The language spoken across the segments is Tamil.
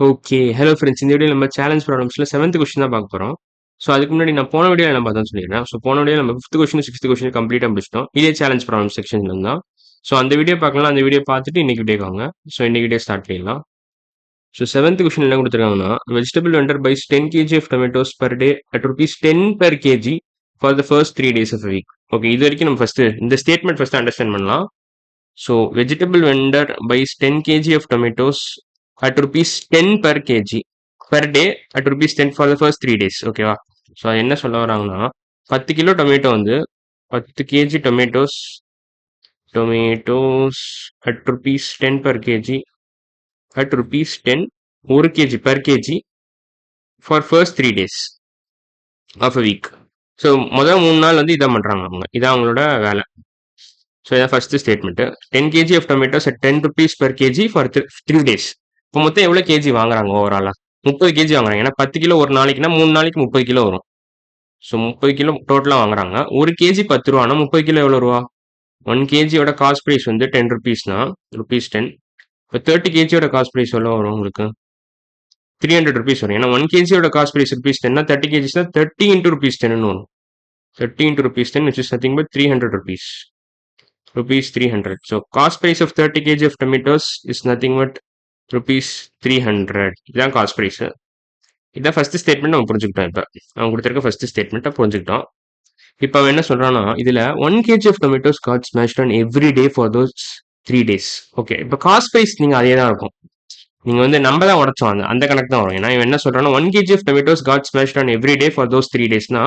ஓகே. Hello friends. இந்த வீடியோல நம்ம சேலஞ்ச் ப்ராப்ளம்ஸ்ல 7த் கொஸ்டின் தான் பார்க்க போறோம். ஸோ அதுக்கு முன்னாடி நான் போன வீடியோல என்ன பார்த்தோம்னு சொல்லிடுறேன். ஸோ போன வீடியோல நம்ம 5த் கொஸ்டின், 6த் கொஸ்டின் கம்ப்ளீட்டா முடிச்சிட்டோம். இதே சேலஞ்ச் ப்ராப்ளம் செக்ஷன்ல இருந்து தான். ஸோ அந்த வீடியோ பார்க்கலாம். அந்த வீடியோ பார்த்துட்டு இன்னைக்கு வீடியோக்கு வாங்க. ஸோ இன்னைக்கு வீடியோ ஸ்டார்ட் பண்ணிடலாம். ஸோ 7th கொஸ்டின் என்ன கொடுத்துருக்காங்கன்னா, vegetable vendor buys 10 kg of tomatoes per day at rupees 10 per kg for the first 3 days of week. Okay, இது வரைக்கும் நம்ம ஃபர்ஸ்ட் இந்த ஸ்டேட்மெண்ட் ஃபர்ஸ்ட் அண்டர்ஸ்டாண்ட் பண்ணலாம். So vegetable vendor buys 10 kg of tomatoes at rupees 10 per kg per day at rupees 10 for the first 3 days. ஓகேவா? ஸோ அது என்ன சொல்ல வராங்கன்னா, 10 கிலோ டொமேட்டோ வந்து 10 kg tomatoes tomatoes at rupees 10 per kg at rupees 10 1 kg per kg for first 3 days of a week. So முதல் 3 நாள் வந்து இதான் பண்றாங்க அவங்க. இதான் அவங்களோட வேலை. ஸோ இதான் first statement. 10 kg of tomatoes at 10 rupees per kg for 3 days. இப்போ மொத்தம் எவ்வளோ கேஜி வாங்குறாங்க ஓவராலா? 30 கேஜி வாங்குறாங்க. ஏன்னா 10 கிலோ ஒரு நாளைக்குன்னா 3 நாளைக்கு 30 கிலோ வரும். ஸோ 30 கிலோ டோட்டலாக வாங்குறாங்க. ஒரு கேஜி 10 ரூபானா 30 கிலோ எவ்வளோ ரூபா? 1 கேஜியோட காஸ்ட் ப்ரைஸ் வந்து 10 rupeesனா ருபீஸ் 10. இப்போ 30 கேஜியோட காஸ்ட் ப்ரைஸ் எவ்வளோ வரும் உங்களுக்கு? 300 rupees வரும். ஏன்னா 1 கேஜியோட காஸ்ட் ப்ரைஸ் ருபீஸ் 10னா 30 கேஜிஸ்னா 30 into rupees 10 வரும். 30 into rupees 10 which is nothing but 300 rupees. Rupees 300. So cost price of 30 kg of tomatoes is nothing but rupees 300. இதான் காஸ்ட் ப்ரைஸ். இதான் ஃபர்ஸ்ட் ஸ்டேட்மெண்ட் நம்ம புரிஞ்சுக்கிட்டோம். இப்போ அவங்க கொடுத்துருக்க ஃபர்ஸ்ட் ஸ்டேட்மெண்ட்டை புரிஞ்சுக்கிட்டோம். இப்போ அவன் என்ன சொல்றான்னா, இதுல 1 kg of tomatoes got smashed on every day for those 3 days. Okay, இப்போ காஸ்ட் ப்ரைஸ் நீங்க அதே தான் இருக்கும். நீங்க வந்து நம்ம தான் உடச்சோம், அந்த கணக்கு தான் வரும். ஏன்னா இவன் என்ன சொல்றான்னா 1 kg of tomatoes got smashed on every day for those 3 daysனா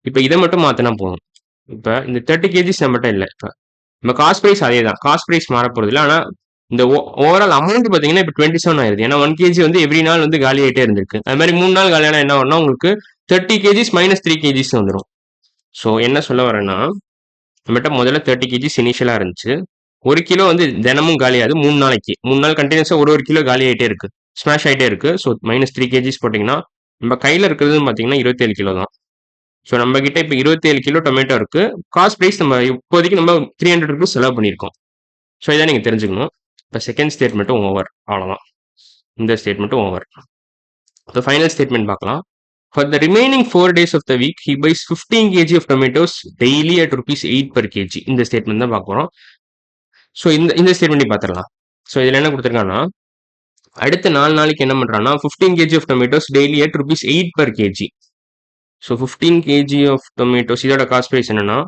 இப்போ இதை மட்டும் மாத்தினா போதும். இப்போ இந்த 30 kgs மட்டும் இல்லை. இப்போ நம்ம காஸ்ட் ப்ரைஸ் அதே தான். காஸ்ட் ப்ரைஸ் மாற போறது இல்லை. ஆனா இந்த ஓவரால் அமௌண்ட் பாத்தீங்கன்னா இப்போ 27 ஆயிருது. ஏன்னா 1 kg வந்து எவ்ரி நாள் வந்து காலி ஆயிட்டே இருந்திருக்கு. அது மாதிரி 3 நாள் காலியான என்ன வரும்னா உங்களுக்கு 30 kgs மைனஸ் 3 kgs வந்துடும். ஸோ என்ன சொல்ல வரேன்னா, நம்மகிட்ட முதல்ல 30 kgs இனிஷியலா இருந்துச்சு. 1 கிலோ வந்து தினமும் காலியாது 3 நாளைக்கு. 3 நாள் கண்டினியூஸா ஒரு கிலோ காலி ஆயிட்டே இருக்கு, ஸ்மாஷ் ஆயிட்டே இருக்கு. ஸோ மைனஸ் 3 kgs போட்டீங்கன்னா நம்ம கையில இருக்கிறதுன்னு பாத்தீங்கன்னா 27 கிலோ தான். ஸோ நம்ம கிட்ட இப்போ 27 கிலோ டொமேட்டோ இருக்கு. காஸ்ட் ப்ரைஸ் நம்ம இப்போதைக்கு நம்ம 300 rupees செலவு பண்ணியிருக்கோம். ஸோ இதை நீங்க தெரிஞ்சுக்கணும். இப்போ செகண்ட் ஸ்டேட்மெண்ட்டும் ஓவர். அவ்வளோதான், இந்த ஸ்டேட்மெண்ட்டும் ஓவர். இப்போ ஃபைனல் ஸ்டேட்மெண்ட் பார்க்கலாம். For the remaining 4 days of the week, he buys 15 kg of tomatoes daily at rupees 8 per kg. இந்த ஸ்டேட்மெண்ட் தான் பார்க்க போறோம். ஸோ இந்த ஸ்டேட்மெண்ட் பார்த்துடலாம். ஸோ இதில் என்ன கொடுத்துருக்காங்கன்னா, அடுத்த 4 நாளைக்கு என்ன பண்றான்னா 15 kg of tomatoes daily at rupees 8 per kg. So 15 kg of tomatoes இதோட காஸ்ட் ப்ரைஸ் என்னன்னா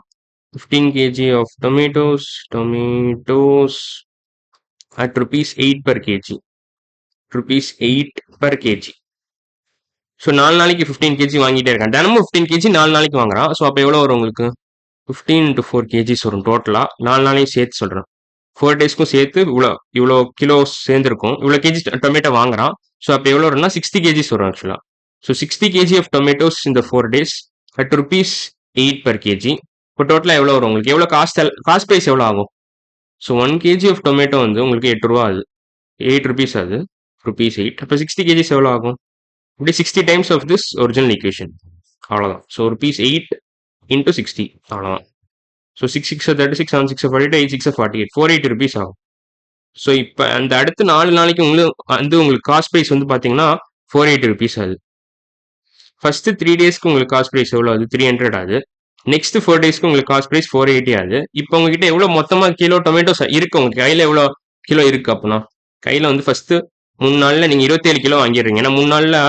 15 kg of tomatoes at rupees 8 per kg. rupees 8 per kg. So 4 நாளைக்கு 15 kg வாங்கிட்டே இருக்கான். தினமும் 15 kg 4 நாளைக்கு வாங்குறான். ஸோ அப்போ எவ்வளோ வரும் உங்களுக்கு? 15 into 4 kgs வரும் டோட்டலா. 4 நாளையும் சேர்த்து சொல்றேன். 4 டேஸ்க்கும் சேர்த்து இவ்வளோ கிலோ சேர்ந்துருக்கும். இவ்வளோ கேஜி டொமேட்டோ வாங்குறான். ஸோ அப்போ எவ்வளோ வரும்னா 60 kgs வரும் ஆக்சுவலா. So 60 kg of tomatoes in the 4 days at rupees 8 per kg. இப்போ டோட்டலாக எவ்வளோ வரும் உங்களுக்கு? எவ்வளோ காஸ்ட் ப்ரைஸ் எவ்வளோ ஆகும்? ஸோ 1 kg of டொமேட்டோ வந்து உங்களுக்கு 8 ரூபா ஆகுது. 8 rupees ஆகுது. rupees 8. அப்போ 60 kgs எவ்வளோ ஆகும்? இப்படி 60 times of this original equation. அவ்வளோதான். So rupees 8 into 60. அவ்வளோதான். ஸோ 6 6 36, 7 6 48, 8 6 48, 480 rupees ஆகும். ஸோ இப்போ அந்த அடுத்த 4 நாளைக்கு உங்களுக்கு காஸ்ட் ப்ரைஸ் வந்து பார்த்தீங்கன்னா 480 rupees ஆகுது. ஃபர்ஸ்ட் 3 டேஸ்க்கு உங்களுக்கு காஸ்ட் ப்ரைஸ் எவ்வளோ ஆகுது? 300 ஆகுது. நெக்ஸ்ட் 4 டேஸ்க்கு உங்களுக்கு காஸ்ட் ப்ரைஸ் 480 ஆகுது. இப்போ உங்ககிட்ட எவ்வளோ மொத்தமாக கிலோ டொமேட்டோஸ் இருக்கு? உங்களுக்கு கையில் எவ்வளோ கிலோ இருக்கு? அப்படின்னா கையில் வந்து ஃபர்ஸ்ட் 3 நாளில் நீங்கள் 27 கிலோ வாங்கிடுறீங்க. ஏன்னா 3 நாளில்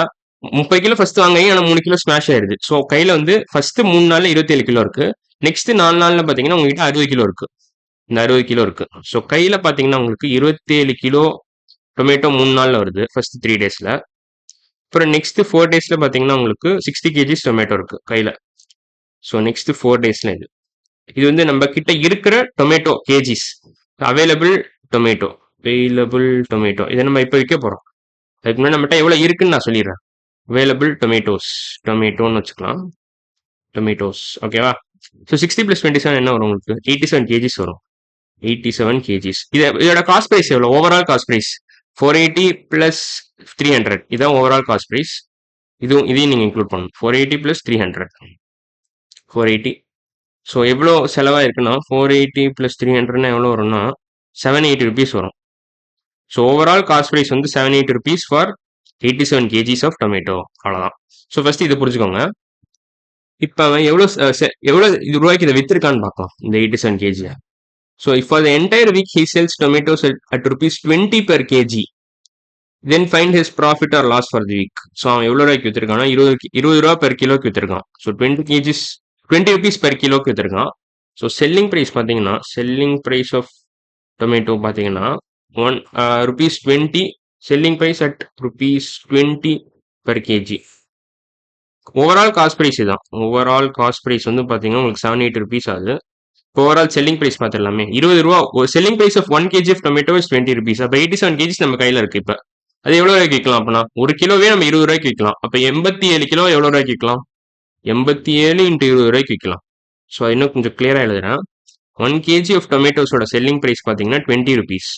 30 கிலோ ஃபர்ஸ்ட் வாங்குறீங்க. ஆனால் 3 கிலோ ஸ்மாஷ் ஆயிருது. ஸோ கையில் வந்து ஃபர்ஸ்ட் 3 நாளில் 27 கிலோ இருக்கு. நெக்ஸ்ட் 4 நாளில் பார்த்தீங்கன்னா உங்ககிட்ட 60 கிலோ இருக்கு. இந்த 60 கிலோ இருக்கு. ஸோ கையில் பார்த்தீங்கன்னா உங்களுக்கு 27 கிலோ டொமேட்டோ 3 நாளில் வருது ஃபர்ஸ்ட் 3 டேஸில். அப்புறம் நெக்ஸ்ட் 4 டேஸில் பார்த்தீங்கன்னா உங்களுக்கு 60 kgs டொமேட்டோ இருக்கு கையில். ஸோ நெக்ஸ்ட் 4 டேஸில் இது வந்து நம்ம கிட்ட இருக்கிற டொமேட்டோ கேஜிஸ். அவைலபிள் டொமேட்டோ இதை நம்ம இப்போ விற்க போகிறோம். அதுக்கு முன்னாடி நம்மகிட்ட எவ்வளோ இருக்குன்னு நான் சொல்லிடுறேன். அவைலபிள் டொமேட்டோன்னு வச்சுக்கலாம். டொமேட்டோஸ் ஓகேவா? ஸோ 60 + 27 என்ன வரும் உங்களுக்கு? 87 kgs வரும். 87 kgs. இதோட காஸ்ட் ப்ரைஸ் எவ்வளோ? Overall cost price 480 + 300. இதான் ஓவரால் காஸ்ட் ப்ரைஸ். இதையும் நீங்கள் இன்க்ளூட் பண்ணணும். 480 + 300. 480. ஸோ எவ்வளோ செலவாக இருக்குன்னா 480 + 300ன்னா எவ்வளோ வரும்னா 780 rupees வரும். ஸோ ஓவரால் காஸ்ட் ப்ரைஸ் வந்து 780 rupees for 87 kgs of tomato. அவ்வளோதான். ஸோ ஃபர்ஸ்ட் இதை புரிஞ்சுக்கோங்க. இப்போ அவன் எவ்வளோ இது ரூபாய்க்கு இதை வித்திருக்கான்னு பார்க்கலாம் இந்த 87 kg. So for the entire week he sells tomatoes at rupees 20 per kg. Then find his profit or loss for the week. So அவன் எவ்வளோ ரூபாய்க்கு வித்திருக்கானா 20 ரூபா பெர் கிலோக்கு வித்திருக்கான். ஸோ 20 kgs 20 rupees per கிலோக்கு வித்திருக்கான். ஸோ செல்லிங் ப்ரைஸ் பார்த்தீங்கன்னா செல்லிங் ப்ரைஸ் ஆஃப் டொமேட்டோ பார்த்தீங்கன்னா rupees 20. Selling price at rupees 20 per kg. Overall cost price தான். ஓவரால் காஸ்ட் ப்ரைஸ் வந்து பார்த்தீங்கன்னா உங்களுக்கு 78 rupees ஆகுது. ஓவரால் செல்லிங் ப்ரைஸ் பார்த்துடலாமே 20 ரூபா. Selling price of 1 kg of tomato is 20 rupees. அப்போ 87 kgs நம்ம கையில் இருக்கு. இப்போ அது எவ்வளோ ரூபாய்க்கு விற்கலாம்? அப்பனா ஒரு கிலோவே நம்ம 20 ரூபாய்க்கு விற்கலாம். அப்போ 87 கிலோ எவ்வளோ ரூபாய்க்கு விற்கலாம்? 87 × 20 ரூபாய்க்கு விற்கலாம். ஸோ இன்னும் கொஞ்சம் கிளியராக எழுதுறேன். 1 kg ஆஃப் டொமேட்டோஸோட செல்லிங் ப்ரைஸ் பார்த்தீங்கன்னா 20 rupees.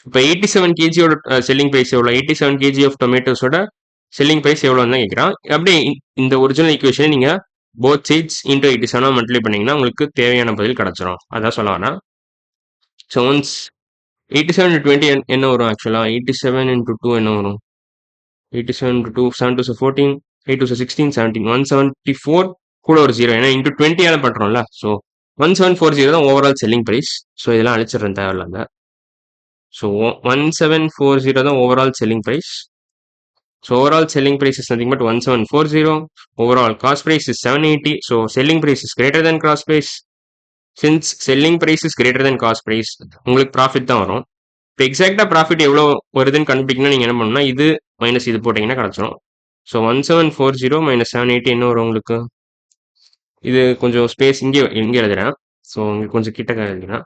இப்போ 87 kgயோட செல்லிங் ப்ரைஸ் எவ்வளோ? 87 kg ஆஃப் டொமேட்டோஸோட செல்லிங் ப்ரைஸ் எவ்வளோன்னு தான் கேட்குறான். அப்படியே இந்த ஒரிஜினல் ஈக்குவேஷனை நீங்கள் போத் சைட்ஸ் இன்டூ 87 மல்டிப்ளை பண்ணிங்கன்னா உங்களுக்கு தேவையான பதில் கிடச்சிரும். அதான் சொல்ல வரேன். ஸோ ஒன்ஸ் 87 × 20 என்ன வரும்? ஆக்சுவலாக 87 × 2 என்ன வரும்? 87 × 2 7 2 14 8 2 16 17 174 கூட ஒரு 0. ஏன்னா இன்டூ 20 பண்ணுறோம்ல. ஸோ 1740 தான் ஓவரால் செல்லிங் ப்ரைஸ். ஸோ இதெல்லாம் அழிச்சிடுறேன் தேவையில்லாத. ஸோ 1740 தான் overall selling price. So overall selling price is nothing but 1740. Overall cost price is 780. So selling price is greater than cost price. Since selling price is greater than cost price, உங்களுக்கு ப்ராஃபிட் தான் வரும். இப்போ எக்ஸாக்டாக ப்ராஃபிட் எவ்வளோ வருதுன்னு கண்டுபிடிக்கணும்னா நீங்கள் என்ன பண்ணணும்னா இது மைனஸ் இது போட்டிங்கன்னா கிடச்சிரும். ஸோ 1740 மைனஸ் 780 என்ன வரும் உங்களுக்கு? இது கொஞ்சம் ஸ்பேஸ் இங்கே எழுதுறேன். ஸோ உங்களுக்கு கொஞ்சம் கிட்ட எழுதுறேன்.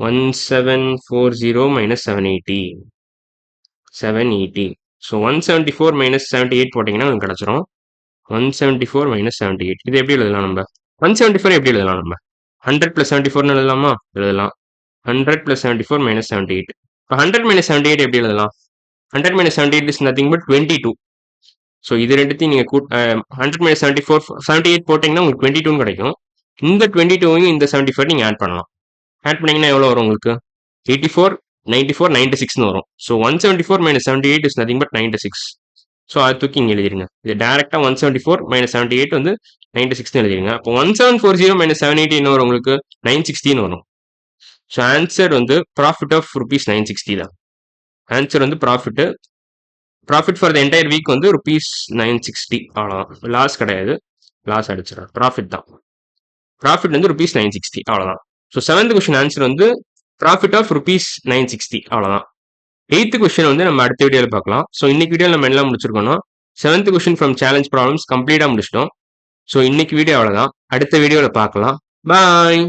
1740 மைனஸ் 780. ஸோ 174 மைனஸ் 78 போட்டிங்கன்னா உங்களுக்கு கிடச்சிரும். 174 மைனஸ் 78 இது எப்படி எழுதலாம் நம்ம? 174 எப்படி எழுதலாம் நம்ம? 100 + 74 எழுதலாமா? எழுதலாம். 100 + 74 மைனஸ் 78. இப்போ 100 மைனஸ் 78 எப்படி எழுதலாம்? 100 minus 78 is nothing but 22. So இது ரெண்டுத்தையும் நீங்கள் 100 மைனஸ் 78 போட்டிங்கன்னா உங்களுக்கு 22 கிடைக்கும். இந்த 22வையும் இந்த 75 நீங்கள் ஆட் பண்ணலாம். ஆட் பண்ணிங்கன்னா எவ்வளோ வரும் உங்களுக்கு? 84 94 96 வரும். So 174 minus 78 is nothing but 96. So அது தூக்கி இங்கே எழுதிருங்க. இது டேரெக்டாக 174 மைனஸ் 78 வந்து 96 எழுதிருங்க. அப்போ 1740 மைனஸ் 780 என்ன வரும் உங்களுக்கு? 960 வரும். ஸோ ஆன்சர் வந்து ப்ராஃபிட் ஆஃப் ₹960 தான். ஆன்சர் வந்து profit for the entire week வந்து ₹960. அவ்வளோதான். லாஸ் கிடையாது. லாஸ் அடிச்சிடும். ப்ராஃபிட் தான். ப்ராஃபிட் வந்து ₹960. அவ்வளோதான். ஸோ 7th கொஸ்டின் ஆன்சர் வந்து ப்ராஃபிட் ஆஃப் ₹960. அவ்வளோதான். 8th கொஸ்டின் வந்து நம்ம அடுத்த வீடியோவில் பார்க்கலாம். ஸோ இன்னைக்கு வீடியோ நம்ம எல்லாம் முடிச்சிருக்கோம்னா 7th question from challenge problems கம்ப்ளீட்டாக முடிச்சிட்டோம். ஸோ இன்னைக்கு வீடியோ அவ்வளோதான். அடுத்த வீடியோவில் பார்க்கலாம். பாய்.